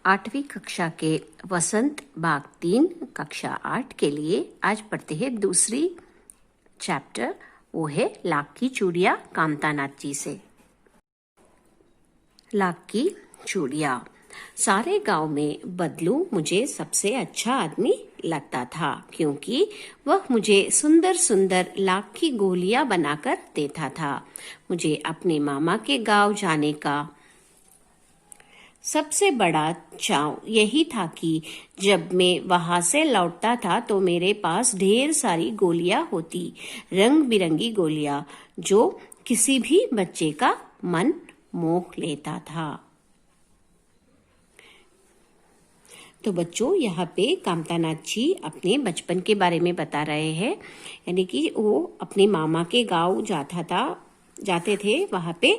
8वीं कक्षा के वसंत भाग 3 कक्षा 8 के लिए आज पढ़ते हैं दूसरी चैप्टर, वो है लाख की चूड़ियाँ कामतानाथ जी से। लाख की चूड़ियाँ। सारे गांव में बदलू मुझे सबसे अच्छा आदमी लगता था, क्योंकि वह मुझे सुंदर सुंदर लाख की गोलियां बनाकर देता था। मुझे अपने मामा के गांव जाने का सबसे बड़ा चाव यही था कि जब मैं वहां से लौटता था तो मेरे पास ढेर सारी गोलियां होती, रंग बिरंगी गोलियां, जो किसी भी बच्चे का मन मोह लेता था। तो बच्चों, यहाँ पे कामतानाथ जी अपने बचपन के बारे में बता रहे हैं, यानी कि वो अपने मामा के गांव जाते थे। वहां पे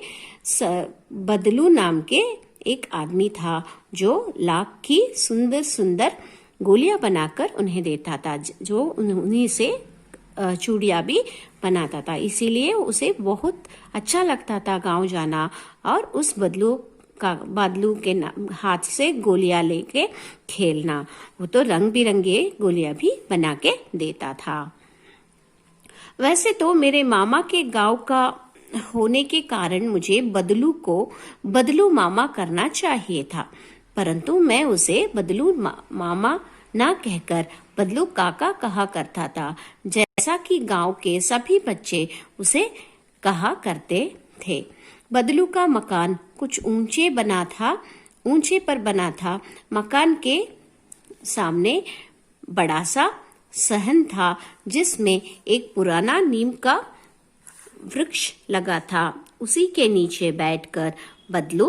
बदलू नाम के एक आदमी था जो लाख की सुंदर सुंदर गोलियां बनाकर उन्हें देता था, जो उन्हीं से चूड़ियां भी बनाता था। इसीलिए उसे बहुत अच्छा लगता था गांव जाना और उस बदलू के हाथ से गोलियां लेके खेलना। वो तो रंग बिरंगे गोलियां भी बना के देता था। वैसे तो मेरे मामा के गांव का होने के कारण मुझे बदलू को बदलू मामा करना चाहिए था, परंतु मैं उसे बदलू मामा ना कहकर बदलू काका कहा करता था, जैसा कि गांव के सभी बच्चे उसे कहा करते थे। बदलू का मकान कुछ ऊंचे पर बना था। मकान के सामने बड़ा सा सहन था, जिसमें एक पुराना नीम का वृक्ष लगा था। उसी के नीचे बैठकर बदलू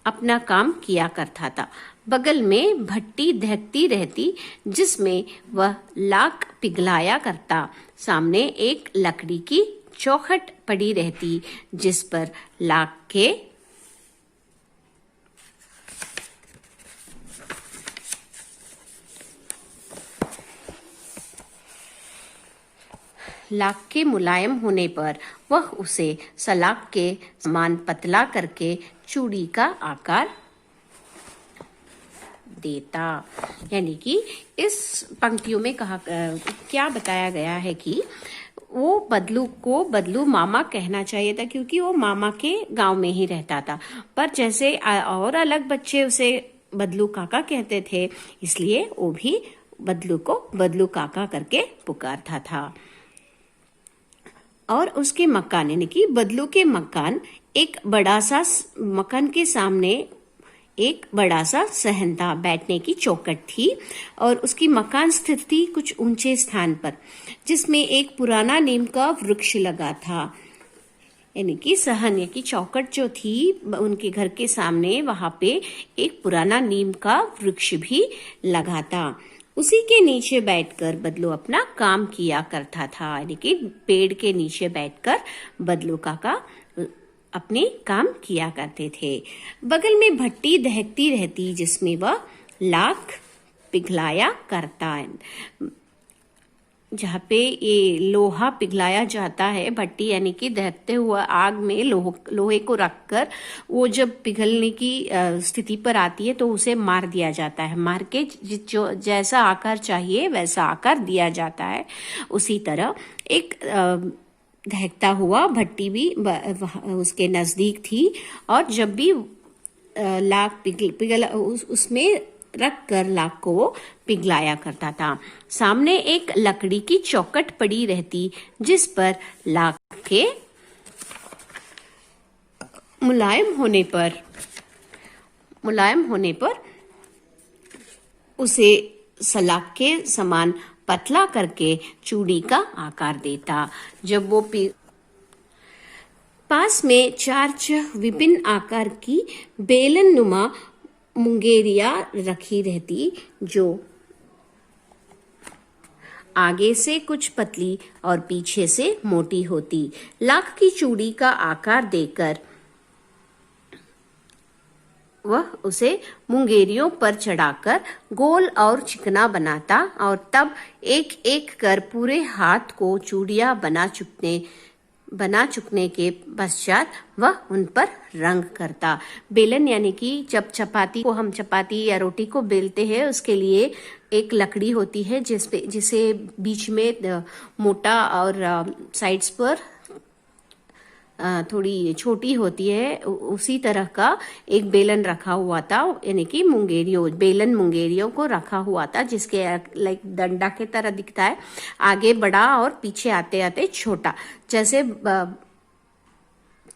अपना काम किया करता था। बगल में भट्टी दहकती रहती, जिसमें वह लाख पिघलाया करता। सामने एक लकड़ी की चौखट पड़ी रहती, जिस पर लाख के मुलायम होने पर वह उसे सलाख के समान पतला करके चूड़ी का आकार देता। यानी कि इस पंक्तियों में क्या बताया गया है कि वो बदलू को बदलू मामा कहना चाहिए था, क्योंकि वो मामा के गांव में ही रहता था। पर जैसे और अलग बच्चे उसे बदलू काका कहते थे, इसलिए वो भी बदलू को बदलू काका करके पुकारता था। और उसके मकान, यानी कि बदलू के मकान मकान के सामने एक बड़ा सा सहन था, बैठने की चौखट थी, और उसकी मकान स्थित थी कुछ ऊंचे स्थान पर, जिसमें एक पुराना नीम का वृक्ष लगा था। यानी कि सहन या कि चौखट जो थी उनके घर के सामने, वहां पे एक पुराना नीम का वृक्ष भी लगा था। उसी के नीचे बैठकर बदलू अपना काम किया करता था, यानी कि पेड़ के नीचे बैठकर बदलू काका अपने काम किया करते थे। बगल में भट्टी दहकती रहती, जिसमें वह लाख पिघलाया करता है। जहाँ पे ये लोहा पिघलाया जाता है, भट्टी यानी कि दहकते हुए आग में लोहे को रखकर वो जब पिघलने की स्थिति पर आती है तो उसे मार दिया जाता है। मार के जो जैसा आकार चाहिए वैसा आकार दिया जाता है। उसी तरह एक दहकता हुआ भट्टी भी उसके नजदीक थी, और जब भी लाख पिघल उसमें रख कर लाख को वो पिघलाया करता था। सामने एक लकड़ी की चौखट पड़ी रहती, जिस पर लाख के मुलायम होने पर उसे सलाख के समान पतला करके चूड़ी का आकार देता। जब वो पास में 4 विभिन्न आकार की बेलन नुमा मुंगेरिया रखी रहती, जो आगे से कुछ पतली और पीछे से मोटी होती। लाख की चूड़ी का आकार देकर वह उसे मुंगेरियों पर चढ़ाकर गोल और चिकना बनाता, और तब एक एक कर पूरे हाथ को चूड़ियां बना चुकने के पश्चात वह उन पर रंग करता। बेलन यानी कि जब चपाती को हम चपाती या रोटी को बेलते हैं उसके लिए एक लकड़ी होती है जिसे बीच में मोटा और साइड्स पर थोड़ी छोटी होती है, उसी तरह का एक बेलन रखा हुआ था, यानी कि बेलन मुंगेरियों को रखा हुआ था, जिसके लाइक डंडा के तरह दिखता है, आगे बड़ा और पीछे आते आते छोटा, जैसे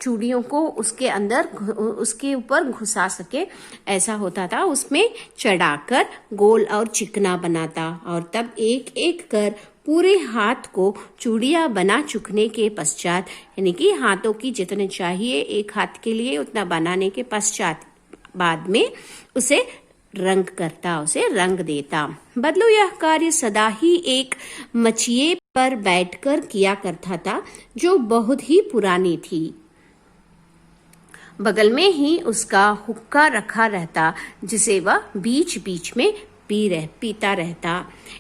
चूड़ियों को उसके ऊपर घुसा सके ऐसा होता था। उसमें चढ़ाकर गोल और चिकना बनाता और तब एक एक कर पूरे हाथ को चूड़ियां बना चुकने के पश्चात, यानी कि हाथों की जितने चाहिए एक हाथ के लिए उतना बनाने के पश्चात बाद में उसे रंग देता। बदलू यह कार्य सदा ही एक मचिए पर बैठकर किया करता था जो बहुत ही पुरानी थी। बगल में ही उसका हुक्का रखा रहता जिसे वह बीच बीच में पीता रहता,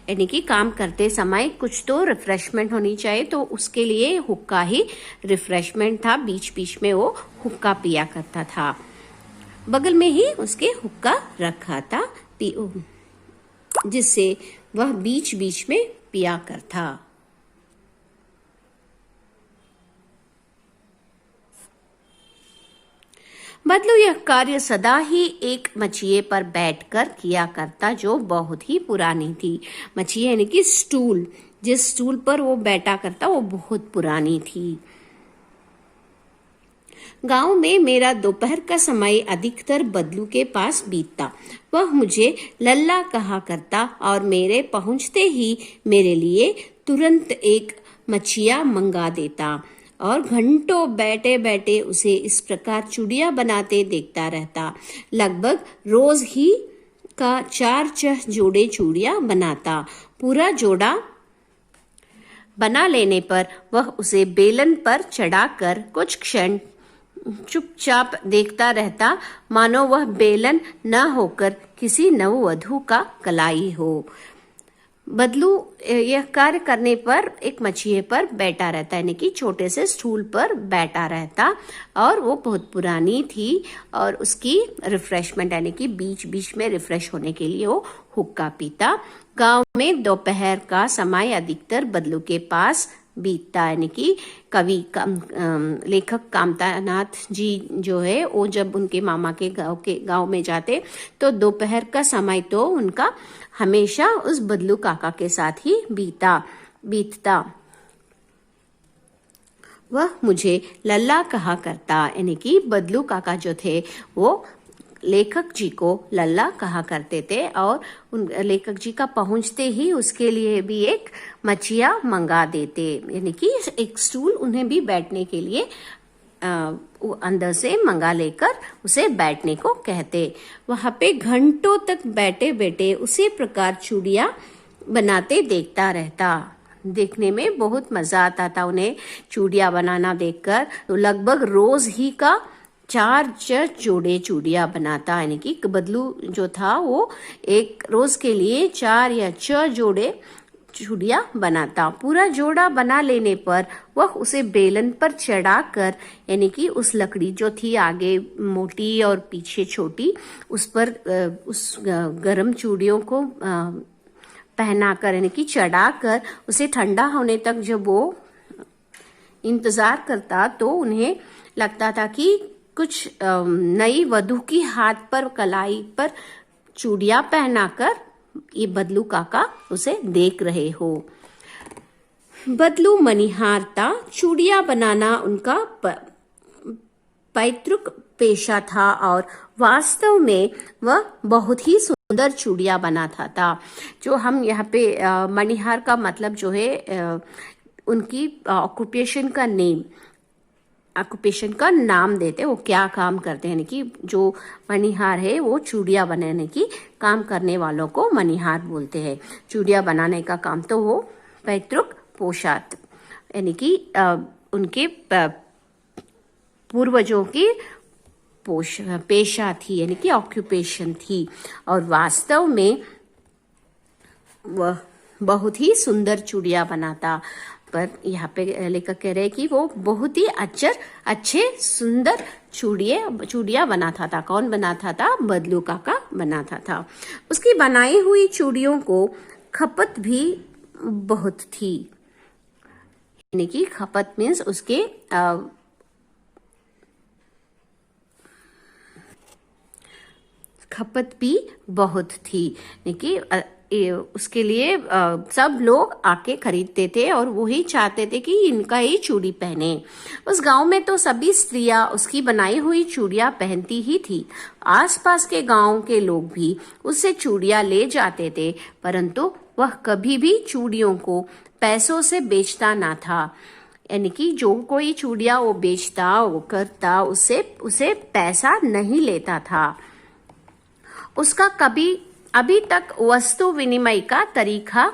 यानी कि काम करते समय कुछ तो रिफ्रेशमेंट होनी चाहिए, तो उसके लिए हुक्का ही रिफ्रेशमेंट था। बीच बीच में वो हुक्का पिया करता था। बगल में ही उसके हुक्का रखा था जिससे वह बीच बीच में पिया करता। बदलू यह कार्य सदा ही एक मचिए पर बैठकर किया करता जो बहुत ही पुरानी थी। मचिए यानी कि स्टूल, जिस स्टूल पर वो बैठा करता वो बहुत पुरानी थी। गांव में मेरा दोपहर का समय अधिकतर बदलू के पास बीतता। वह मुझे लल्ला कहा करता और मेरे पहुंचते ही मेरे लिए तुरंत एक मचिया मंगा देता और घंटों बैठे बैठे उसे इस प्रकार चूड़ियां बनाते देखता रहता। लगभग रोज ही का 4 जोड़े चूड़ियां बनाता। पूरा जोड़ा बना लेने पर वह उसे बेलन पर चढ़ाकर कुछ क्षण चुपचाप देखता रहता, मानो वह बेलन न होकर किसी नववधू का कलाई हो। बदलू यह कार्य करने पर एक मचिए पर बैठा रहता, यानी कि छोटे से स्टूल पर बैठा रहता और वो बहुत पुरानी थी और उसकी रिफ्रेशमेंट यानी कि बीच बीच में रिफ्रेश होने के लिए वो हुक्का पीता। गांव में दोपहर का समय अधिकतर बदलू के पास बीतता, यानी कि लेखक कामतानाथ जी जो है वो जब उनके मामा के गांव में जाते तो दोपहर का समय तो उनका हमेशा उस बदलू काका के साथ ही बीतता। वह मुझे लल्ला कहा करता, यानी कि बदलू काका जो थे वो लेखक जी को लल्ला कहा करते थे और उन लेखक जी का पहुंचते ही उसके लिए भी एक मचिया मंगा देते, यानी कि एक स्टूल उन्हें भी बैठने के लिए वो अंदर से मंगा लेकर उसे बैठने को कहते। वहां पे घंटों तक बैठे बैठे उसी प्रकार चूड़ियां बनाते देखता रहता। देखने में बहुत मजा आता था उन्हें चूड़ियां बनाना देखकर। तो लगभग रोज ही का 4 जोड़े चूड़ियां बनाता, यानी कि बदलू जो था वो एक रोज के लिए 4 या 6 जोड़े चूड़ियां बनाता। पूरा जोड़ा बना लेने पर वह उसे बेलन पर चढ़ाकर, यानी कि उस लकड़ी जो थी आगे मोटी और पीछे छोटी, उस पर उस गरम चूड़ियों को पहनाकर, यानी कि चढ़ाकर उसे ठंडा होने तक जब वो इंतजार करता तो उन्हें लगता था कि कुछ नई वधू की हाथ पर कलाई पर चूड़ियां पहनाकर ये बदलू काका उसे देख रहे हो। बदलू मनिहार था। चूड़ियां बनाना उनका पैतृक पेशा था और वास्तव में वह बहुत ही सुंदर चूड़ियां बनाता था। जो हम यहाँ पे मनिहार का मतलब जो है उनकी ऑक्यूपेशन का नाम देते, वो क्या काम करते हैं, कि जो मनिहार है वो चूड़ियां बनाने की काम करने वालों को मनिहार बोलते हैं। चूड़ियां बनाने का काम तो वो पैतृक पोशाक, यानी कि उनके पूर्वजों की पेशा थी, यानी कि ऑक्यूपेशन थी और वास्तव में वह बहुत ही सुंदर चूड़ियां बनाता। पर यहाँ पे लेखक कह रहे हैं कि वो बहुत ही अच्छे सुंदर चूड़ियाँ बनाता था। कौन बनाता था? बदलू काका बनाता था। उसकी बनाई हुई चूड़ियों को खपत भी बहुत थी। यानी कि खपत मीन्स उसके खपत भी बहुत थी। कि उसके लिए सब लोग आके खरीदते थे और वही चाहते थे कि इनका ही चूड़ी पहने। उस गांव में तो सभी स्त्रियां उसकी बनाई हुई चूड़ियां पहनती ही थी। आसपास के गांव के लोग भी उससे चूड़ियां ले जाते थे, परंतु वह कभी भी चूड़ियों को पैसों से बेचता ना था। यानी कि जो कोई चूड़ियां वो बेचता, वो करता, उसे पैसा नहीं लेता था। उसका कभी अभी तक वस्तु विनिमय का तरीका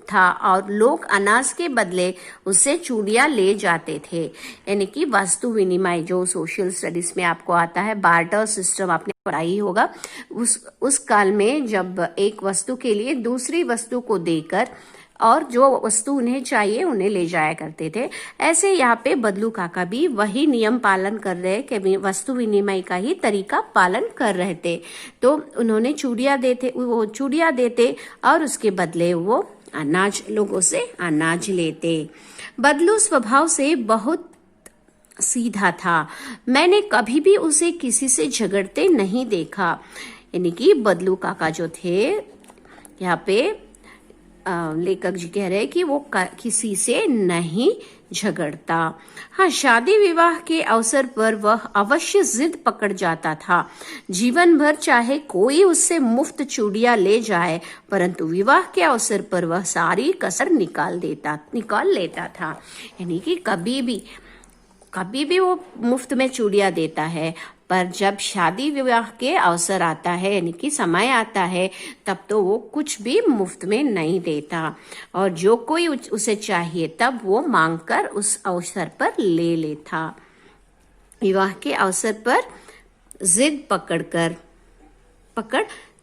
था और लोग अनाज के बदले उससे चूड़ियां ले जाते थे। यानी कि वस्तु विनिमय जो सोशल स्टडीज में आपको आता है, बार्टर सिस्टम आपने पढ़ाई होगा। उस काल में जब एक वस्तु के लिए दूसरी वस्तु को देकर और जो वस्तु उन्हें चाहिए उन्हें ले जाया करते थे। ऐसे यहाँ पे बदलू काका भी वही नियम पालन कर रहे कि वस्तु विनिमय का ही तरीका पालन कर रहे थे। तो उन्होंने वो चूड़ियाँ देते और उसके बदले वो लोगों से अनाज लेते। बदलू स्वभाव से बहुत सीधा था। मैंने कभी भी उसे किसी से झगड़ते नहीं देखा। यानी कि बदलू काका जो थे, यहाँ पे लेखक जी कह रहे हैं कि वो किसी से नहीं झगड़ता। हाँ, शादी विवाह के अवसर पर वह अवश्य जिद पकड़ जाता था। जीवन भर चाहे कोई उससे मुफ्त चूड़ियां ले जाए, परंतु विवाह के अवसर पर वह सारी कसर निकाल लेता था। यानी कि कभी भी वो मुफ्त में चूड़ियां देता है, पर जब शादी विवाह के अवसर आता है, यानी कि समय आता है, तब तो वो कुछ भी मुफ्त में नहीं देता और जो कोई उसे चाहिए तब वो मांगकर उस अवसर पर ले लेता। विवाह के अवसर पर जिद पकड़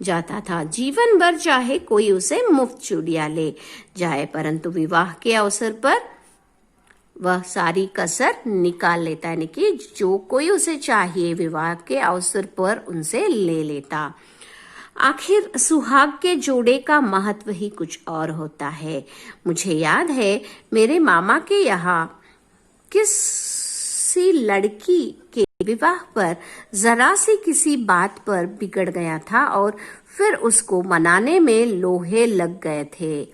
जाता था। जीवन भर चाहे कोई उसे मुफ्त चूड़ियां ले जाए, परंतु विवाह के अवसर पर वह सारी कसर निकाल लेता। यानी कि जो कोई उसे चाहिए विवाह के अवसर पर उनसे ले लेता। आखिर सुहाग के जोड़े का महत्व ही कुछ और होता है। मुझे याद है मेरे मामा के यहाँ किसी लड़की के विवाह पर जरा सी किसी बात पर बिगड़ गया था और फिर उसको मनाने में लोहे लग गए थे।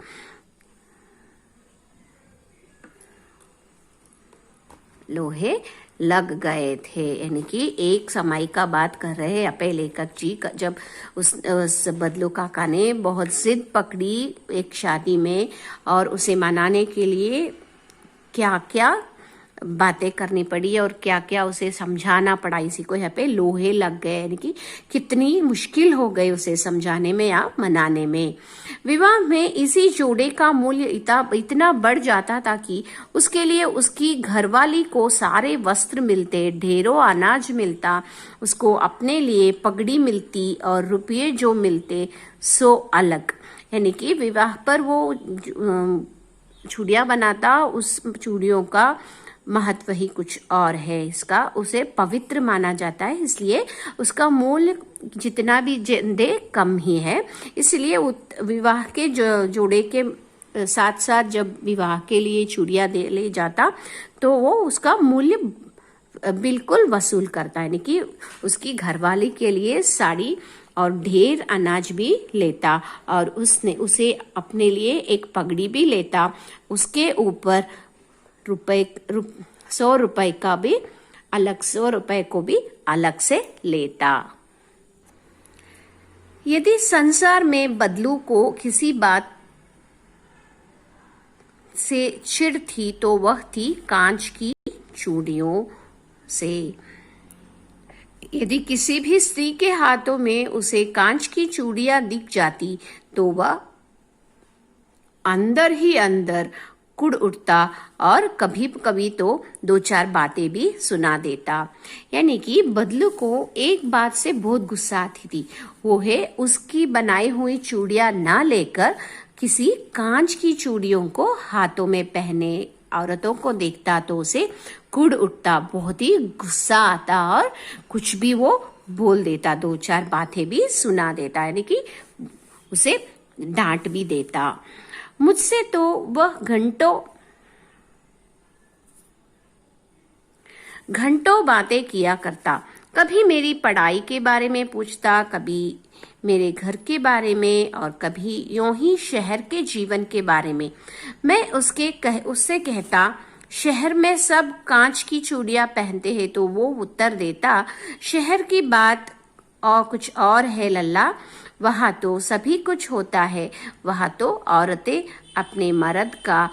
यानी कि एक समय का बात कर रहे हैं अपने लेखक जी, जब उस बदलू काका ने बहुत जिद पकड़ी एक शादी में और उसे मनाने के लिए क्या क्या बातें करनी पड़ी और क्या क्या उसे समझाना पड़ा। इसी को यहाँ पे लोहे लग गए, यानी कि कितनी मुश्किल हो गई उसे समझाने में या मनाने में। विवाह में इसी जोड़े का मूल्य इतना बढ़ जाता था कि उसके लिए उसकी घरवाली को सारे वस्त्र मिलते, ढेरों अनाज मिलता, उसको अपने लिए पगड़ी मिलती और रुपये जो मिलते सो अलग। यानी कि विवाह पर वो चूड़ियां बनाता, उस चूड़ियों का महत्व ही कुछ और है। इसका उसे पवित्र माना जाता है, इसलिए उसका मूल्य जितना भी दे कम ही है। इसलिए विवाह के जोड़े के साथ साथ जब विवाह के लिए चूड़ियां ले जाता तो वो उसका मूल्य बिल्कुल वसूल करता है। यानी कि उसकी घरवाली के लिए साड़ी और ढेर अनाज भी लेता और उसे अपने लिए एक पगड़ी भी लेता। उसके ऊपर 100 रुपए का भी अलग, 100 रुपए को भी अलग से लेता। यदि संसार में बदलू को किसी बात से चिढ़ थी तो वह थी कांच की चूड़ियों से। यदि किसी भी स्त्री के हाथों में उसे कांच की चूड़ियां दिख जाती तो वह अंदर ही अंदर कुड़ उठता और कभी कभी तो 2-4 बातें भी सुना देता। यानी कि बदलू को एक बात से बहुत गुस्सा आती थी, वो है उसकी बनाई हुई चूड़ियां ना लेकर किसी कांच की चूड़ियों को हाथों में पहने औरतों को देखता तो उसे कुढ़ उठता, बहुत ही गुस्सा आता और कुछ भी वो बोल देता, दो चार बातें भी सुना देता, यानी कि उसे डांट भी देता। मुझसे तो वह घंटों बातें किया करता। कभी मेरी पढ़ाई के बारे में पूछता, कभी मेरे घर के बारे में और कभी यूं ही शहर के जीवन के बारे में। मैं उससे कहता, शहर में सब कांच की चूड़ियां पहनते हैं, तो वो उत्तर देता, शहर की बात और कुछ और है लल्ला, वहां तो सभी कुछ होता है, वहां तो औरतें अपने मर्द का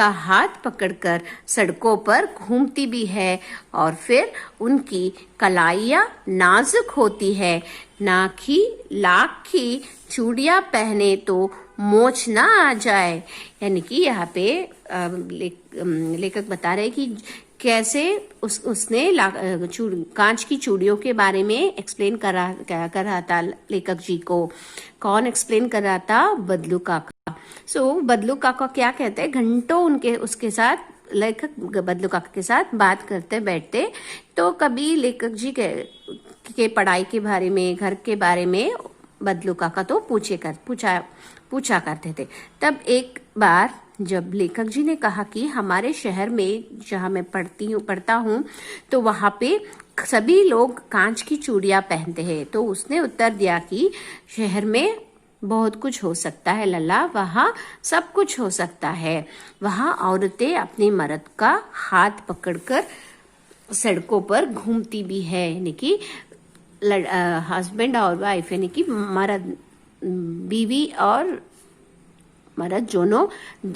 हाथ पकड़कर सड़कों पर घूमती भी है और फिर उनकी कलाइयाँ नाजुक होती है, लाख की चूड़ियाँ पहने तो मोच ना आ जाए। यानी कि यहाँ पे लेखक बता रहे कि कैसे उसने कांच की चूड़ियों के बारे में एक्सप्लेन कर रहा था लेखक जी को। कौन एक्सप्लेन कर रहा था? बदलू काका। बदलू काका क्या कहते हैं, घंटों उसके साथ लेखक बदलू काका के साथ बात करते बैठते। तो कभी लेखक जी के पढ़ाई के बारे में, घर के बारे में बदलू काका तो पूछा करते थे। तब एक बार जब लेखक जी ने कहा कि हमारे शहर में जहाँ मैं पढ़ता हूँ तो वहाँ पे सभी लोग कांच की चूड़ियाँ पहनते हैं, तो उसने उत्तर दिया कि शहर में बहुत कुछ हो सकता है लल्ला, वहाँ सब कुछ हो सकता है, वहाँ औरतें अपने मर्द का हाथ पकड़कर सड़कों पर घूमती भी है। यानी कि हस्बैंड और वाइफ, यानी कि मर्द, बीवी और मर्द दोनों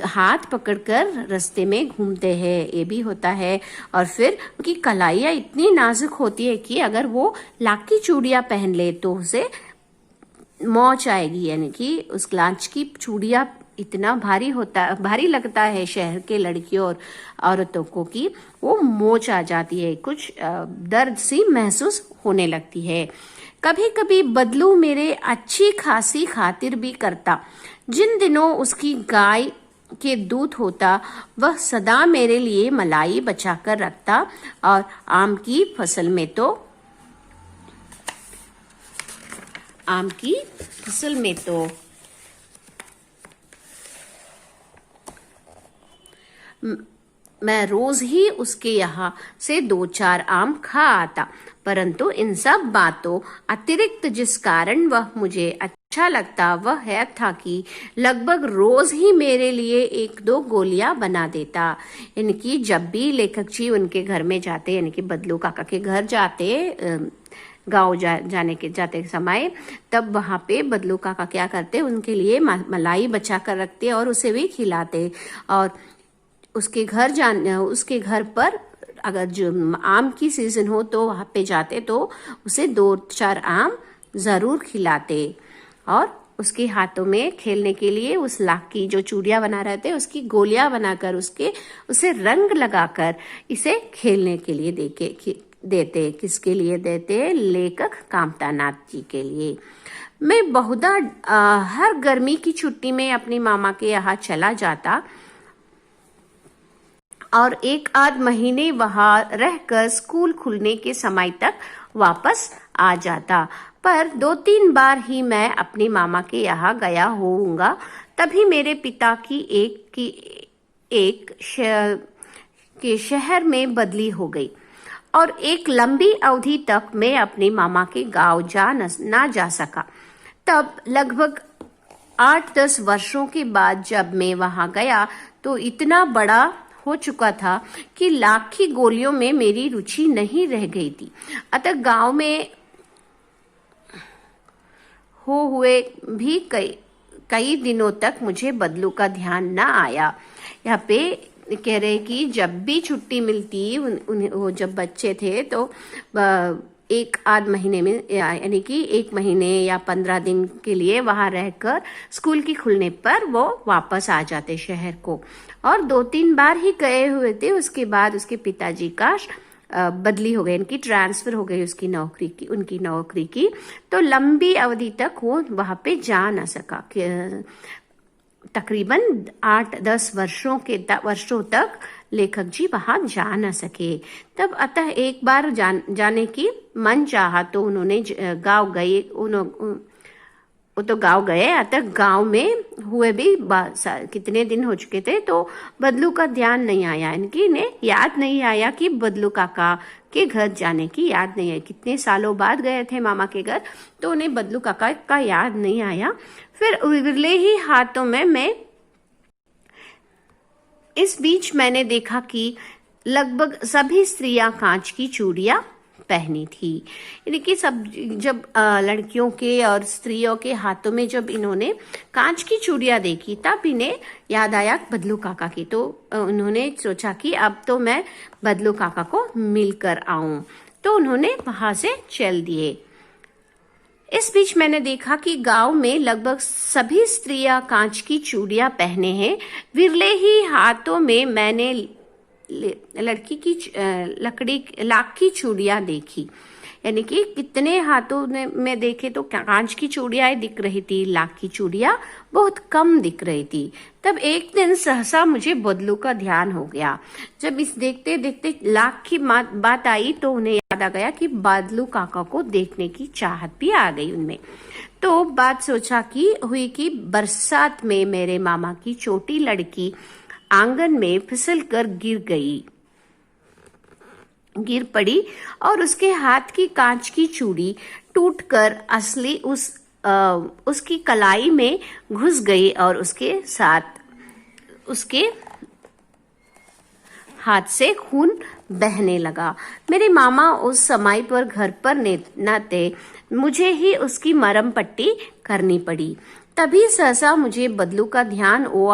हाथ पकड़कर रास्ते में घूमते हैं, ये भी होता है। और फिर उनकी कलाइयाँ इतनी नाजुक होती है कि अगर वो लाख की चूड़ियाँ पहन ले तो उसे मौच आएगी। यानी कि उस कांच की चूड़ियाँ इतना भारी लगता है शहर के लड़कियों और औरतों को कि वो मोच आ जाती है, कुछ दर्द सी महसूस होने लगती है। कभी कभी बदलू मेरे अच्छी खासी खातिर भी करता। जिन दिनों उसकी गाय के दूध होता, वह सदा मेरे लिए मलाई बचाकर रखता और आम की फसल में तो मैं रोज ही उसके यहाँ से 2-4 आम खा आता। परंतु इन सब बातों अतिरिक्त जिस कारण वह मुझे अच्छा लगता वह है था कि लगभग रोज ही मेरे लिए 1-2 गोलियां बना देता। यानी कि जब भी लेखक जी उनके घर में जाते, यानी कि बदलू काका के घर जाते गाँव जाते समय, तब वहां पे बदलू काका क्या करते, उनके लिए मलाई बचा कर रखते और उसे भी खिलाते। और उसके घर पर अगर जो आम की सीजन हो तो वहां पे जाते तो उसे 2-4 आम जरूर खिलाते और उसके हाथों में खेलने के लिए उस लाख की जो चूड़ियां बना रहे थे उसकी गोलियां बनाकर उसे रंग लगाकर इसे खेलने के लिए देते। किसके लिए देते? लेखक कामतानाथ जी के लिए। मैं बहुधा हर गर्मी की छुट्टी में अपनी मामा के यहाँ चला जाता और 1-8 महीने वहां रहकर स्कूल खुलने के समय तक वापस आ जाता। पर 2-3 बार ही मैं अपने मामा के यहाँ गया होऊंगा। तभी मेरे पिता की शहर में बदली हो गई और एक लंबी अवधि तक मैं अपने मामा के गांव ना जा सका। तब लगभग 8-10 वर्षों के बाद जब मैं वहां गया तो इतना बड़ा हो चुका था कि लाख की गोलियों में मेरी रुचि नहीं रह गई थी। अतः गांव में हुए भी कई दिनों तक मुझे बदलू का ध्यान न आया। यहाँ पे कह रहे कि जब भी छुट्टी मिलती वो जब बच्चे थे तो 1-8 महीने में, यानी कि 1 महीने या 15 दिन के लिए वहां रहकर स्कूल की खुलने पर वो वापस आ जाते शहर को। और 2-3 बार ही गए हुए थे। उसके बाद उसके पिताजी का बदली हो गई, इनकी ट्रांसफर हो गई उनकी नौकरी की, तो लंबी अवधि तक वो वहां पे जा ना सका। तकरीबन 8-10 वर्षों तक लेखक जी वहां जा न सके। तब अतः एक बार जाने की मन चाहा तो उन्होंने गांव गए। वो तो गांव गए। अतः गांव में हुए भी कितने दिन हो चुके थे, तो बदलू का ध्यान नहीं आया, इनकी ने याद नहीं आया कि बदलू काका के घर जाने की याद नहीं आई। कितने सालों बाद गए थे मामा के घर, तो उन्हें बदलू काका का याद नहीं आया। फिर विरले ही हाथों में मैं इस बीच मैंने देखा कि लगभग सभी स्त्रियां कांच की चूड़ियां पहनी थी। यानी कि सब जब लड़कियों के और स्त्रियों के हाथों में जब इन्होंने कांच की चूड़ियां देखी, तब इन्हें याद आया बदलू काका की। तो उन्होंने सोचा कि अब तो मैं बदलू काका को मिलकर आऊं, तो उन्होंने वहां से चल दिए। इस बीच मैंने देखा कि गांव में लगभग सभी स्त्रियां कांच की चूड़ियां पहने हैं। विरले ही हाथों में मैंने लाख की चूड़ियां देखी। यानी कि कितने हाथों में देखे तो कांच की चूड़ियां दिख रही थी, लाख की चूड़ियां बहुत कम दिख रही थी। तब एक दिन सहसा मुझे बदलू का ध्यान हो गया। जब इस देखते देखते लाख की बात आई, तो उन्हें याद आ गया कि बदलू काका को देखने की चाहत भी आ गई उनमें। तो बात सोचा कि हुई कि बरसात में मेरे मामा की छोटी लड़की आंगन में फिसल कर गिर पड़ी और उसके हाथ की कांच की चूड़ी टूटकर असली उसकी कलाई में घुस गई और उसके साथ उसके हाथ से खून बहने लगा। मेरे मामा उस समय पर घर पर न थे, मुझे ही उसकी मरहम पट्टी करनी पड़ी। तभी सहसा मुझे बदलू का ध्यान हो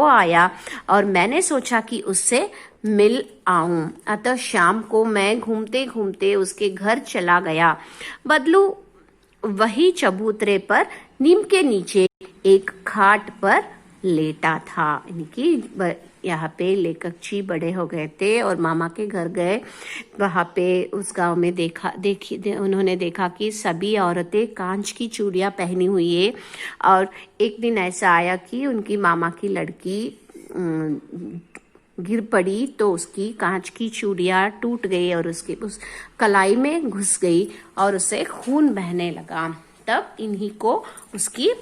आया और मैंने सोचा कि उससे मिल आऊं। अतः शाम को मैं घूमते घूमते उसके घर चला गया। बदलू वही चबूतरे पर नीम के नीचे एक खाट पर लेटा था। इनकी यहाँ पे लेखक जी बड़े हो गए थे और मामा के घर गए। वहाँ पे उस गांव में उन्होंने देखा कि सभी औरतें कांच की चूड़ियां पहनी हुई है। और एक दिन ऐसा आया कि उनकी मामा की लड़की गिर पड़ी, तो उसकी कांच की चूड़ियां टूट गई और उस कलाई में घुस गई और उससे खून बहने लगा। तब इन्हीं को उसकी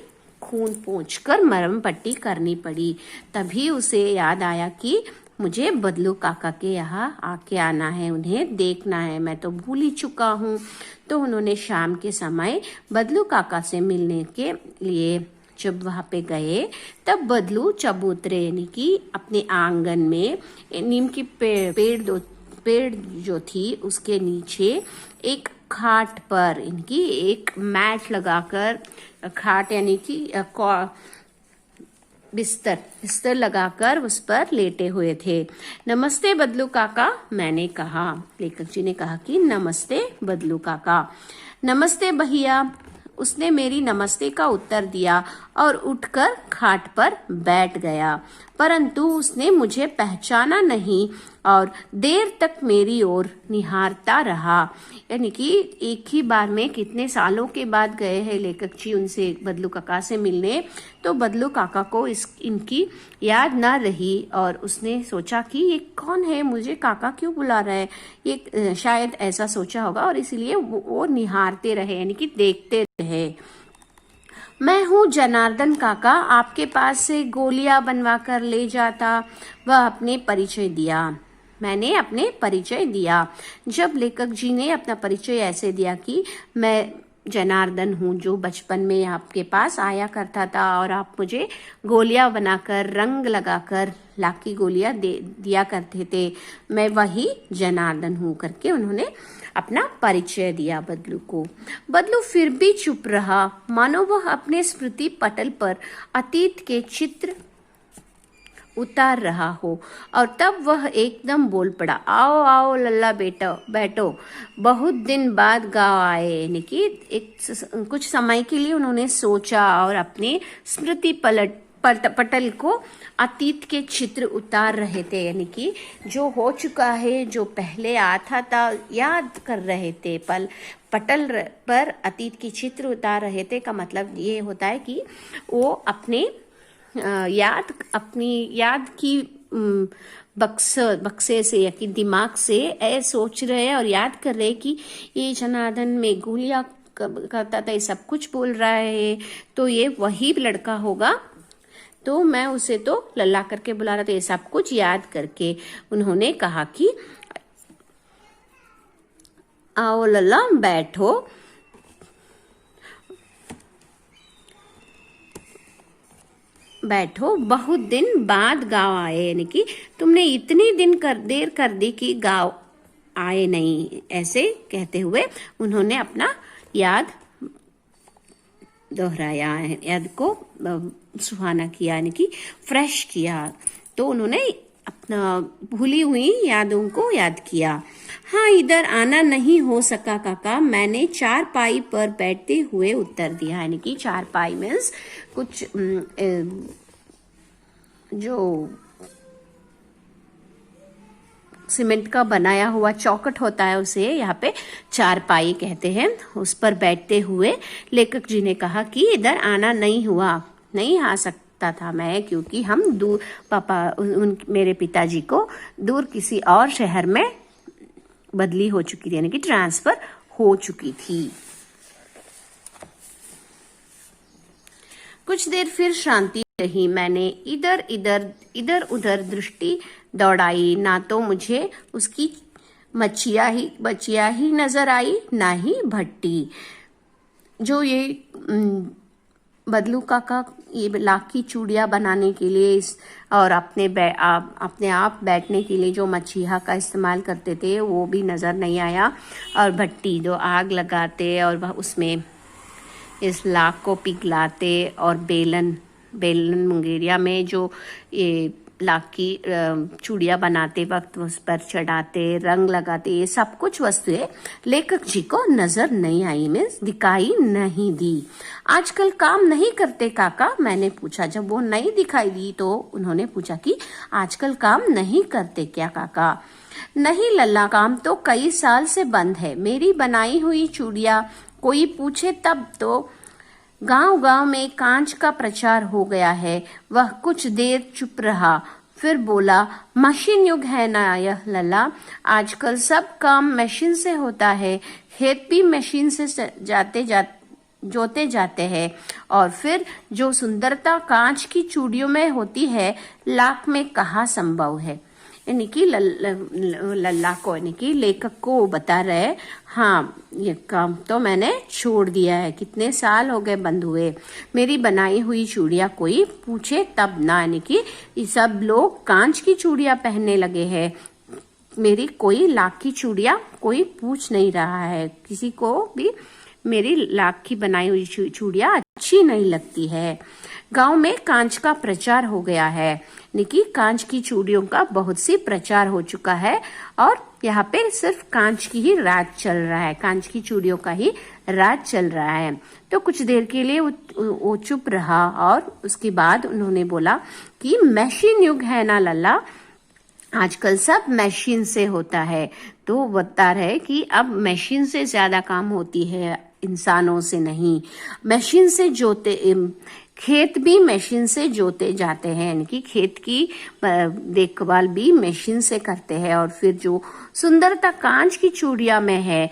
खून पोंछकर मरहम पट्टी करनी पड़ी। तभी उसे याद आया कि मुझे बदलू काका के यहाँ आके आना है, उन्हें देखना है, मैं तो भूल ही चुका हूँ। तो उन्होंने शाम के समय बदलू काका से मिलने के लिए जब वहां पे गए, तब बदलू चबूतरे यानी कि अपने आंगन में नीम की पेड़ जो थी उसके नीचे एक खाट पर इनकी एक मैट लगाकर, खाट यानी कि बिस्तर लगाकर उस पर लेटे हुए थे। नमस्ते बदलू काका, मैंने कहा। लेखक जी ने कहा कि नमस्ते बदलू काका। नमस्ते भैया, उसने मेरी नमस्ते का उत्तर दिया और उठकर खाट पर बैठ गया, परंतु उसने मुझे पहचाना नहीं और देर तक मेरी ओर निहारता रहा। यानी कि एक ही बार में कितने सालों के बाद गए हैं लेखक जी उनसे बदलू काका से मिलने, तो बदलू काका को इनकी याद ना रही और उसने सोचा कि ये कौन है, मुझे काका क्यों बुला रहा है, ये शायद ऐसा सोचा होगा और इसलिए वो निहारते रहे यानी कि देखते रहे। मैं हूँ जनार्दन काका, आपके पास से गोलियां बनवा कर ले जाता। वह अपने परिचय दिया। मैंने अपने परिचय दिया। जब लेखक जी ने अपना परिचय ऐसे दिया कि मैं जनार्दन हूँ जो बचपन में आपके पास आया करता था और आप मुझे गोलियां बनाकर रंग लगाकर लाख की गोलियां दिया करते थे, मैं वही जनार्दन हूँ करके उन्होंने अपना परिचय दिया बदलू को। बदलू फिर भी चुप रहा, मानो वह अपने स्मृति पटल पर अतीत के चित्र उतार रहा हो। और तब वह एकदम बोल पड़ा, आओ आओ लल्ला बेटा बैठो, बहुत दिन बाद गाँव आए। यानी कि कुछ समय के लिए उन्होंने सोचा और अपने स्मृति पटल को अतीत के चित्र उतार रहे थे। यानी कि जो हो चुका है, जो पहले आता था, याद कर रहे थे। पटल पर अतीत के चित्र उतार रहे थे का मतलब ये होता है कि वो अपने अपनी याद की बक्से से या कि दिमाग से सोच रहे हैं और याद कर रहे हैं कि ये जनार्दन में गोलियां करता था, ये सब कुछ बोल रहा है, तो ये वही लड़का होगा। तो मैं उसे तो लल्ला करके बुला रहा था। ये सब कुछ याद करके उन्होंने कहा कि आओ लल्ला बैठो, बैठो, बहुत दिन बाद गांव आए, यानी कि तुमने इतनी देर कर दी कि गांव आए नहीं। ऐसे कहते हुए उन्होंने अपना याद दोहराया, याद को सुहाना किया, यानी कि फ्रेश किया। तो उन्होंने अपना भूली हुई यादों को याद किया। हाँ, इधर आना नहीं हो सका काका, मैंने चारपाई पर बैठते हुए उत्तर दिया। यानी कि चारपाई मीन्स कुछ जो सीमेंट का बनाया हुआ चौखट होता है, उसे यहाँ पे चारपाई कहते हैं। उस पर बैठते हुए लेखक जी ने कहा कि इधर आना नहीं आ सकता था मैं, क्योंकि हम दूर मेरे पिताजी को दूर किसी और शहर में बदली हो चुकी थी, यानी कि ट्रांसफर हो चुकी थी। कुछ देर फिर शांति रही। मैंने इधर उधर दृष्टि दौड़ाई, ना तो मुझे उसकी बचिया ही नजर आई, ना ही भट्टी। जो ये बदलू काका ये लाख की चूड़ियाँ बनाने के लिए और अपने आप बैठने के लिए जो मच्छिया का इस्तेमाल करते थे, वो भी नज़र नहीं आया। और भट्टी जो आग लगाते और वह उसमें इस लाख को पिघलाते, और बेलन मुंगेरिया में जो ये लाख की चूड़ियाँ बनाते वक्त उस पर चढ़ाते, रंग लगाते, ये सब कुछ वस्तुएं लेखक जी को नजर नहीं आई, मीन्स दिखाई नहीं दी। आजकल काम नहीं करते काका, मैंने पूछा। जब वो नहीं दिखाई दी तो उन्होंने पूछा कि आजकल काम नहीं करते क्या काका? नहीं लल्ला, काम तो कई साल से बंद है। मेरी बनाई हुई चूड़ियाँ कोई पूछे तब तो गांव में कांच का प्रचार हो गया है। वह कुछ देर चुप रहा, फिर बोला, मशीन युग है ना यह लल्ला, आजकल सब काम मशीन से होता है। खेत भी मशीन से जोते जाते हैं, और फिर जो सुंदरता कांच की चूड़ियों में होती है, लाख में कहाँ संभव है। यानी कि लल्ला को, यानी कि लेखक को बता रहे, हाँ ये काम तो मैंने छोड़ दिया है, कितने साल हो गए बंद हुए। मेरी बनाई हुई चूड़ियाँ कोई पूछे तब ना, यानी कि सब लोग कांच की चूड़ियाँ पहनने लगे हैं। मेरी कोई लाख की चूड़ियाँ कोई पूछ नहीं रहा है, किसी को भी मेरी लाख की बनाई हुई चूड़ियाँ अच्छी नहीं लगती है। गांव में कांच का प्रचार हो गया है, यानी कांच की चूड़ियों का बहुत सी प्रचार हो चुका है, और यहाँ पे सिर्फ कांच की ही राज चल रहा है, कांच की चूड़ियों का ही राज चल रहा है। तो कुछ देर के लिए वो चुप रहा, और उसके बाद उन्होंने बोला कि मशीन युग है ना लल्ला, आजकल सब मशीन से होता है। तो बता रहे कि अब मशीन से ज्यादा काम होती है, इंसानों से नहीं। मशीन से खेत भी मशीन से जोते जाते हैं, यानी कि खेत की देखभाल भी मशीन से करते हैं। और फिर जो सुंदरता कांच की चूड़ियां में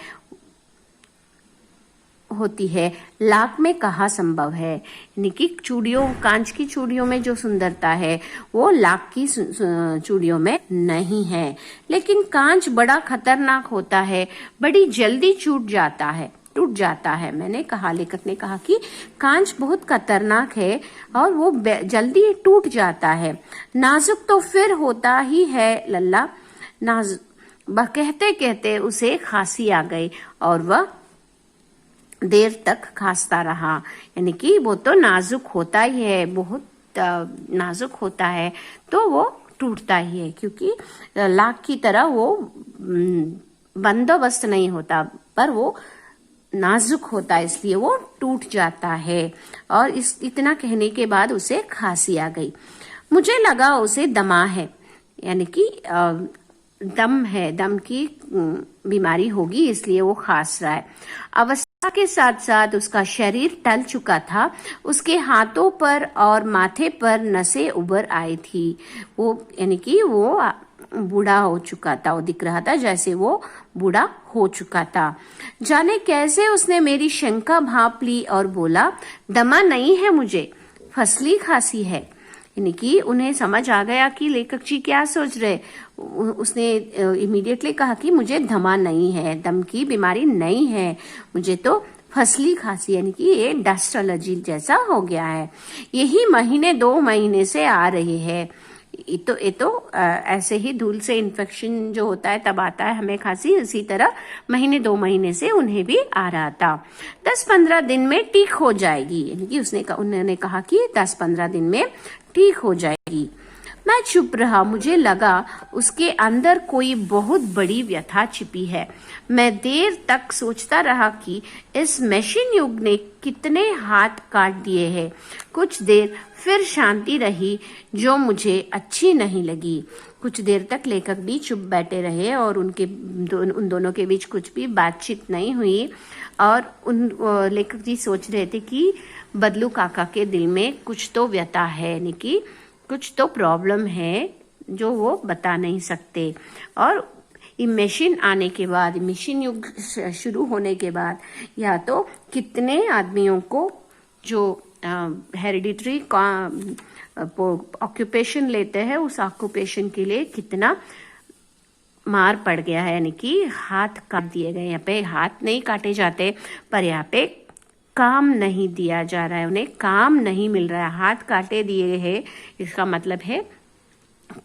होती है, लाख में कहाँ संभव है। यानी कि कांच की चूड़ियों में जो सुंदरता है वो लाख की चूड़ियों में नहीं है। लेकिन कांच बड़ा खतरनाक होता है, बड़ी जल्दी टूट जाता है। मैंने कहा, लेखक ने कहा कि कांच बहुत खतरनाक है और वो जल्दी टूट जाता है। नाजुक तो फिर होता ही है लल्ला। कहते कहते उसे खांसी आ गई और वह देर तक खांसता रहा। यानी कि वो तो नाजुक होता ही है, बहुत नाजुक होता है, तो वो टूटता ही है, क्योंकि लाख की तरह वो बंदोबस्त नहीं होता, पर वो नाजुक होता है, इसलिए वो टूट जाता है। और इतना कहने के बाद उसे खांसी आ गई। मुझे लगा उसे दमा है, यानी कि दम की बीमारी होगी, इसलिए वो खांस रहा है। के साथ साथ उसका शरीर टल चुका था। उसके हाथों पर और माथे पर नसें उभर आई थी। वो यानी कि वो बूढ़ा हो चुका था। वो दिख रहा था जैसे वो बूढ़ा हो चुका था। जाने कैसे उसने मेरी शंका भांप ली और बोला, दमा नहीं है मुझे, फसली खांसी है। यानी कि उन्हें समझ आ गया कि लेखक जी क्या सोच रहे। उसने इमीडिएटली कहा कि मुझे दमा नहीं है, दम की बीमारी नहीं है, मुझे तो फसली खांसी यानी कि ये डस्ट एलर्जी जैसा हो गया है। यही महीने 2 महीने से आ रही है। ये तो ऐसे ही धूल से इन्फेक्शन जो होता है तब आता है हमें खांसी, इसी तरह महीने 2 महीने से उन्हें भी आ रहा था। 10-15 दिन में ठीक हो जाएगी। यानी कि उन्होंने कहा कि 10-15 दिन में ठीक हो जाएगी। मैं चुप रहा। मुझे लगा उसके अंदर कोई बहुत बड़ी व्यथा छिपी है। मैं देर तक सोचता रहा कि इस मशीन युग ने कितने हाथ काट दिए हैं। कुछ देर फिर शांति रही जो मुझे अच्छी नहीं लगी। कुछ देर तक लेखक भी चुप बैठे रहे और उन दोनों के बीच कुछ भी बातचीत नहीं हुई। और लेखक जी सोच रहे थे कि बदलू काका के दिल में कुछ तो व्यथा है, यानी कि कुछ तो प्रॉब्लम है जो वो बता नहीं सकते। और मशीन आने के बाद, मशीन युग शुरू होने के बाद, या तो कितने आदमियों को जो हेरिडिटरी ऑक्यूपेशन लेते हैं उस ऑक्यूपेशन के लिए कितना मार पड़ गया है। यानी कि हाथ काट दिए गए। यहाँ पे हाथ नहीं काटे जाते पर यहाँ पे काम नहीं दिया जा रहा है, उन्हें काम नहीं मिल रहा है। हाथ काटे दिए हैं इसका मतलब है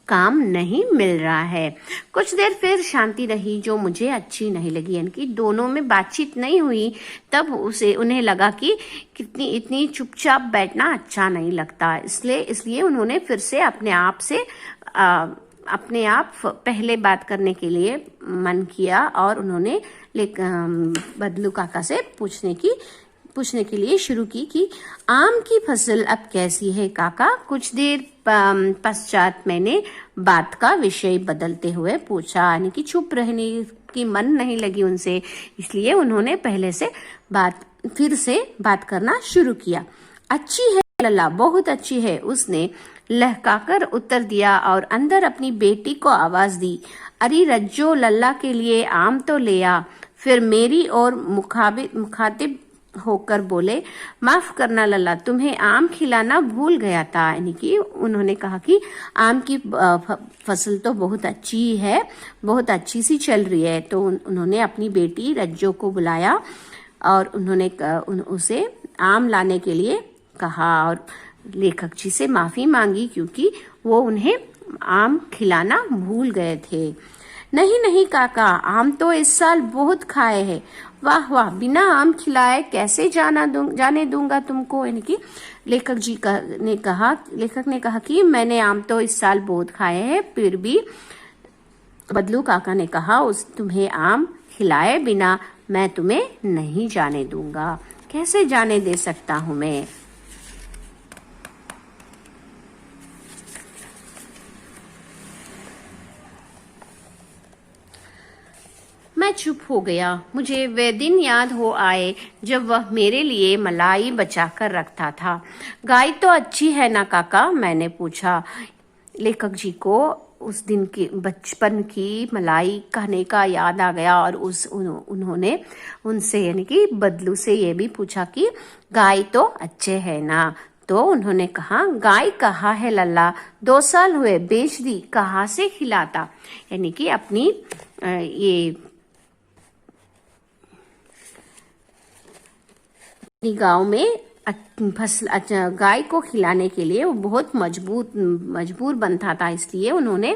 काम नहीं मिल रहा है। कुछ देर फिर शांति रही जो मुझे अच्छी नहीं लगी। यानी कि दोनों में बातचीत नहीं हुई। तब उन्हें लगा कि कितनी इतनी चुपचाप बैठना अच्छा नहीं लगता। इसलिए उन्होंने फिर से अपने आप पहले बात करने के लिए मन किया और उन्होंने बदलू काका से पूछने के लिए शुरू की कि आम की फसल अब कैसी है काका। कुछ देर पश्चात मैंने बात का विषय बदलते हुए पूछा। यानी कि चुप रहने की मन नहीं लगी उनसे, इसलिए उन्होंने फिर से बात करना शुरू किया। अच्छी है लल्ला, बहुत अच्छी है, उसने लहकाकर उत्तर दिया और अंदर अपनी बेटी को आवाज दी। अरे रज्जो, लल्ला के लिए आम तो ले आ। फिर मेरी और मुखातिब होकर बोले, माफ करना लल्ला, तुम्हें आम खिलाना भूल गया था। यानी कि उन्होंने कहा कि आम की फसल तो बहुत अच्छी है, बहुत अच्छी सी चल रही है। तो उन्होंने अपनी बेटी रज्जो को बुलाया और उन्होंने उसे आम लाने के लिए कहा और लेखक जी से माफी मांगी क्योंकि वो उन्हें आम खिलाना भूल गए थे। नहीं नहीं काका, आम तो इस साल बहुत खाए हैं। वाह वाह, बिना आम खिलाए कैसे जाने दूंगा तुमको। यानी कि लेखक ने कहा कि मैंने आम तो इस साल बहुत खाए हैं, फिर भी बदलू काका ने कहा तुम्हें आम खिलाए बिना मैं तुम्हें नहीं जाने दूंगा। कैसे जाने दे सकता हूं मैं। मैं चुप हो गया। मुझे वे दिन याद हो आए जब वह मेरे लिए मलाई बचाकर रखता था। गाय तो अच्छी है ना काका, मैंने पूछा। लेखक जी को उस दिन की बचपन की मलाई खाने का याद आ गया और उन्होंने उनसे यानी कि बदलू से ये भी पूछा कि गाय तो अच्छे है ना। तो उन्होंने कहा, गाय कहाँ है लल्ला, 2 साल हुए बेच दी, कहाँ से खिलाता। यानी कि अपनी गांव में गाय को खिलाने के लिए वो बहुत मजबूर बनता था, इसलिए उन्होंने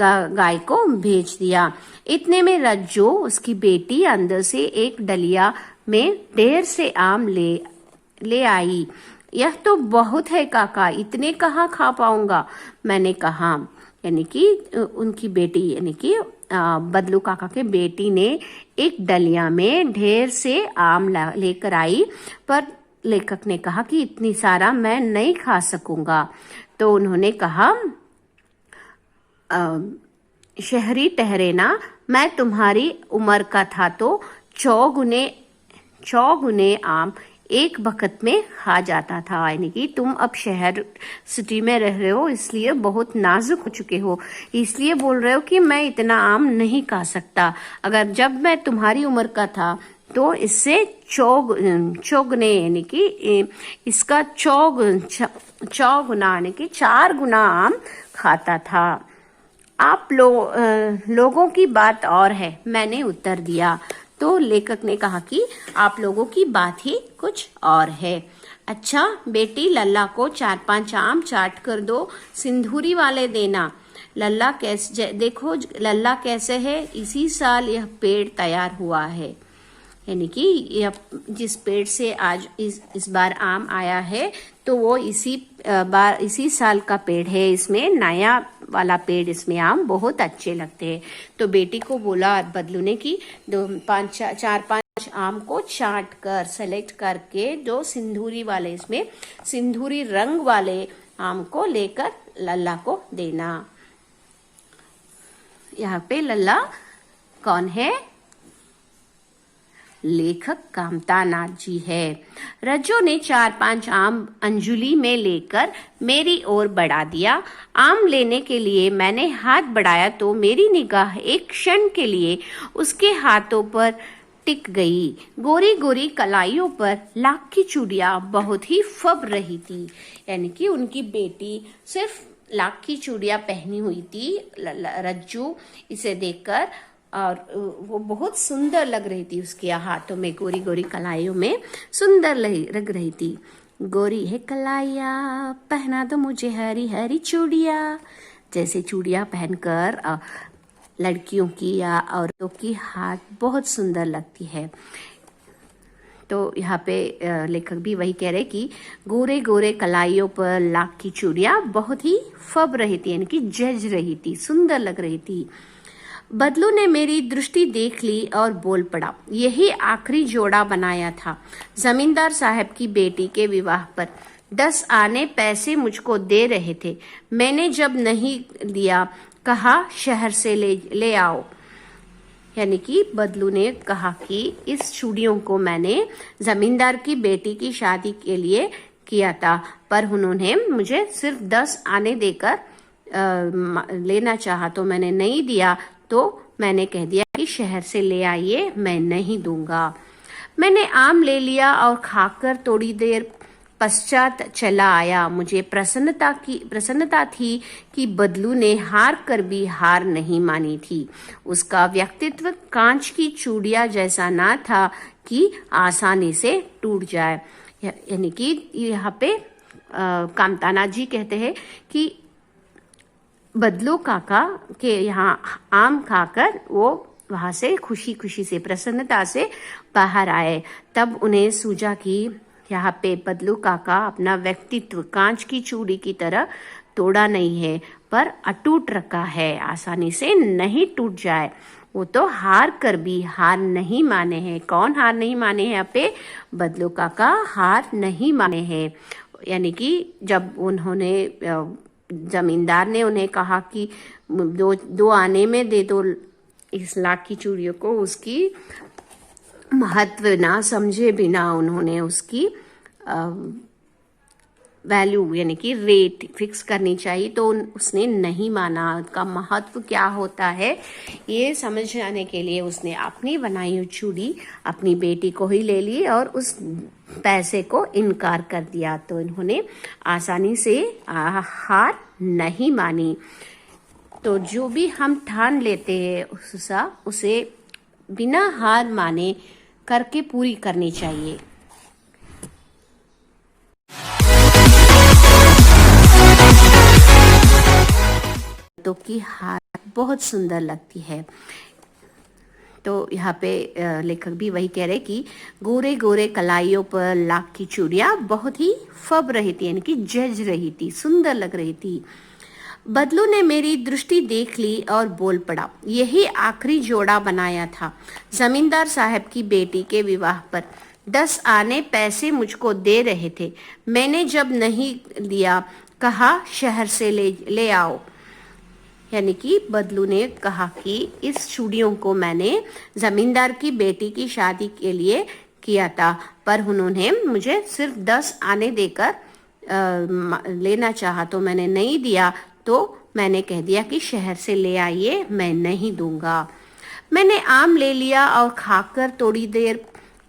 गाय को भेज दिया। इतने में रज्जो, उसकी बेटी, अंदर से एक डलिया में ढेर से आम ले आई। यह तो बहुत है काका, इतने कहाँ खा पाऊंगा, मैंने कहा। यानी कि उनकी बेटी यानी कि बदलू काका के बेटी ने एक डलिया में ढेर से आम लेकर आई, पर लेखक ने कहा कि इतनी सारा मैं नहीं खा सकूंगा। तो उन्होंने कहा, शहरी ठहरे ना, मैं तुम्हारी उम्र का था तो चौगुने आम एक वक्त में खा जाता था। यानी कि तुम अब शहर सिटी में रह रहे हो, इसलिए बहुत नाजुक हो चुके हो, इसलिए बोल रहे हो कि मैं इतना आम नहीं खा सकता। अगर जब मैं तुम्हारी उम्र का था तो इससे चौगुने यानी कि इसका चौगुना यानी कि 4 गुना आम खाता था। आप लोगों की बात और है, मैंने उत्तर दिया। तो लेखक ने कहा कि आप लोगों की बात ही कुछ और है। अच्छा बेटी, लल्ला को 4-5 आम चाट कर दो, सिंदूरी वाले देना। लल्ला कैसे देखो, लल्ला कैसे है, इसी साल यह पेड़ तैयार हुआ है। यानी कि यह जिस पेड़ से आज इस बार आम आया है तो वो इसी साल का पेड़ है, इसमें नया वाला पेड़, इसमें आम बहुत अच्छे लगते हैं। तो बेटी को बोला बदलू ने कि 4-5 आम को चाट कर सेलेक्ट करके जो सिंदूरी वाले, इसमें सिंदूरी रंग वाले आम को लेकर लल्ला को देना। यहाँ पे लल्ला कौन है? लेखक कामतानाथ जी है। रज्जो ने 4-5 आम अंजुली में लेकर मेरी ओर बढ़ा दिया। आम लेने के लिए मैंने हाथ बढ़ाया तो मेरी निगाह एक क्षण के लिए उसके हाथों पर टिक गई। गोरी गोरी कलाइयों पर लाख की चूड़ियां बहुत ही फब रही थी। यानी कि उनकी बेटी सिर्फ लाख की चूड़ियां पहनी हुई थी। रज्जू इसे देखकर, और वो बहुत सुंदर लग रही थी, उसके हाथों में गोरी गोरी कलाइयों में सुंदर लग रही थी। गोरी है कलाइया, पहना दो मुझे हरी हरी चूड़िया। जैसे चूड़ियां पहनकर लड़कियों की या औरतों की हाथ बहुत सुंदर लगती है। तो यहाँ पे लेखक भी वही कह रहे कि गोरे गोरे कलाइयों पर लाख की चूड़ियां बहुत ही फब रही थी, यानी कि जज रही थी, सुंदर लग रही थी। बदलू ने मेरी दृष्टि देख ली और बोल पड़ा, यही आखिरी जोड़ा बनाया था जमींदार साहब की बेटी के विवाह पर। 10 आने पैसे मुझको दे रहे थे, मैंने जब नहीं दिया कहा शहर से ले आओ। यानी कि बदलू ने कहा कि इस चूड़ियों को मैंने जमींदार की बेटी की शादी के लिए किया था, पर उन्होंने मुझे सिर्फ 10 आने देकर लेना चाहा तो मैंने नहीं दिया, तो मैंने कह दिया कि शहर से ले आइए, मैं नहीं दूंगा। मैंने आम ले लिया और खाकर थोड़ी देर पश्चात चला आया। मुझे प्रसन्नता थी कि बदलू ने हार कर भी हार नहीं मानी थी। उसका व्यक्तित्व कांच की चूड़िया जैसा ना था कि आसानी से टूट जाए। यानी कि यहाँ पे कामतानाथ जी कहते हैं कि बदलू काका के यहाँ आम खाकर वो वहां से खुशी खुशी से, प्रसन्नता से बाहर आए। तब उन्हें सूझा कि यहाँ पे बदलू काका अपना व्यक्तित्व कांच की चूड़ी की तरह तोड़ा नहीं है, पर अटूट रखा है, आसानी से नहीं टूट जाए। वो तो हार कर भी हार नहीं माने हैं। कौन हार नहीं माने हैं? यहाँ पे बदलू काका हार नहीं माने हैं। यानी कि जब उन्होंने जमींदार ने उन्हें कहा कि दो आने में दे दो इस लाख की चूड़ियों को, उसकी महत्व ना समझे बिना उन्होंने उसकी वैल्यू यानी कि रेट फिक्स करनी चाहिए, तो उसने नहीं माना। उसका महत्व क्या होता है ये समझ जाने के लिए उसने अपनी बनाई हुई चूड़ी अपनी बेटी को ही ले ली और उस पैसे को इनकार कर दिया। तो इन्होंने आसानी से हार नहीं मानी। तो जो भी हम ठान लेते हैं उसे बिना हार माने करके पूरी करनी चाहिए। तो की हार बहुत सुंदर लगती है। तो यहाँ पे लेखक भी वही कह रहे कि गोरे गोरे कलाइयों पर लाख की चूड़ियां बहुत ही फब रही थी, यानी कि जज रही थी, सुंदर लग रही थी। बदलू ने मेरी दृष्टि देख ली और बोल पड़ा, यही आखिरी जोड़ा बनाया था जमींदार साहब की बेटी के विवाह पर। 10 आने पैसे मुझको दे रहे थे, मैंने जब नहीं दिया कहा शहर से ले आओ। यानी कि बदलू ने कहा कि इस चूड़ियों को मैंने जमींदार की बेटी की शादी के लिए किया था, पर उन्होंने मुझे सिर्फ 10 आने देकर लेना चाहा, तो मैंने नहीं दिया। तो मैंने कह दिया कि शहर से ले आइए, मैं नहीं दूंगा। मैंने आम ले लिया और खाकर थोड़ी देर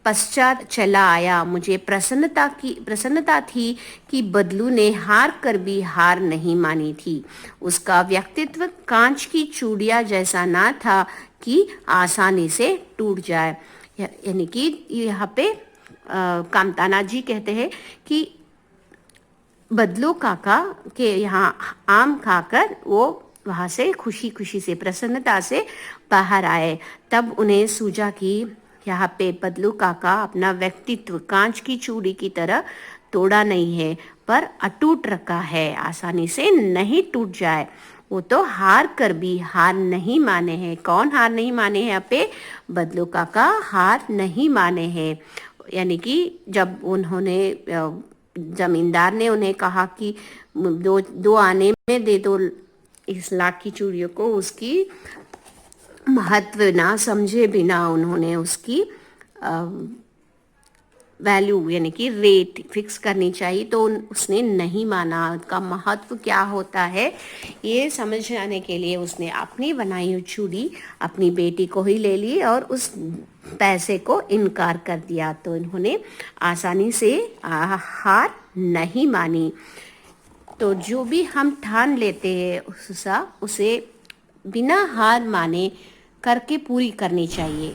पश्चात चला आया। मुझे प्रसन्नता थी कि बदलू ने हार कर भी हार नहीं मानी थी। उसका व्यक्तित्व कांच की चूड़ियां जैसा ना था कि आसानी से टूट जाए। यानी कि यहाँ पे कामताना जी कहते हैं कि बदलू काका के यहाँ आम खाकर वो वहाँ से खुशी खुशी से, प्रसन्नता से बाहर आए। तब उन्हें सूझा कि यहाँ पे बदलू काका अपना व्यक्तित्व कांच की चूड़ी की तरह तोड़ा नहीं है, पर अटूट रखा है, आसानी से नहीं टूट जाए। वो तो हार कर भी हार नहीं माने हैं। कौन हार नहीं माने हैं? यहाँ पे बदलू काका हार नहीं माने हैं। यानी कि जब उन्होंने जमींदार ने उन्हें कहा कि दो आने में दे दो इस लाख की चूड़ियों को, उसकी महत्व ना समझे बिना उन्होंने उसकी वैल्यू यानी कि रेट फिक्स करनी चाहिए, तो उसने नहीं माना। उसका महत्व क्या होता है ये समझ आने के लिए उसने अपनी बनाई हुई चूड़ी अपनी बेटी को ही ले ली और उस पैसे को इनकार कर दिया। तो इन्होंने आसानी से हार नहीं मानी। तो जो भी हम ठान लेते हैं उसे बिना हार माने करके पूरी करनी चाहिए।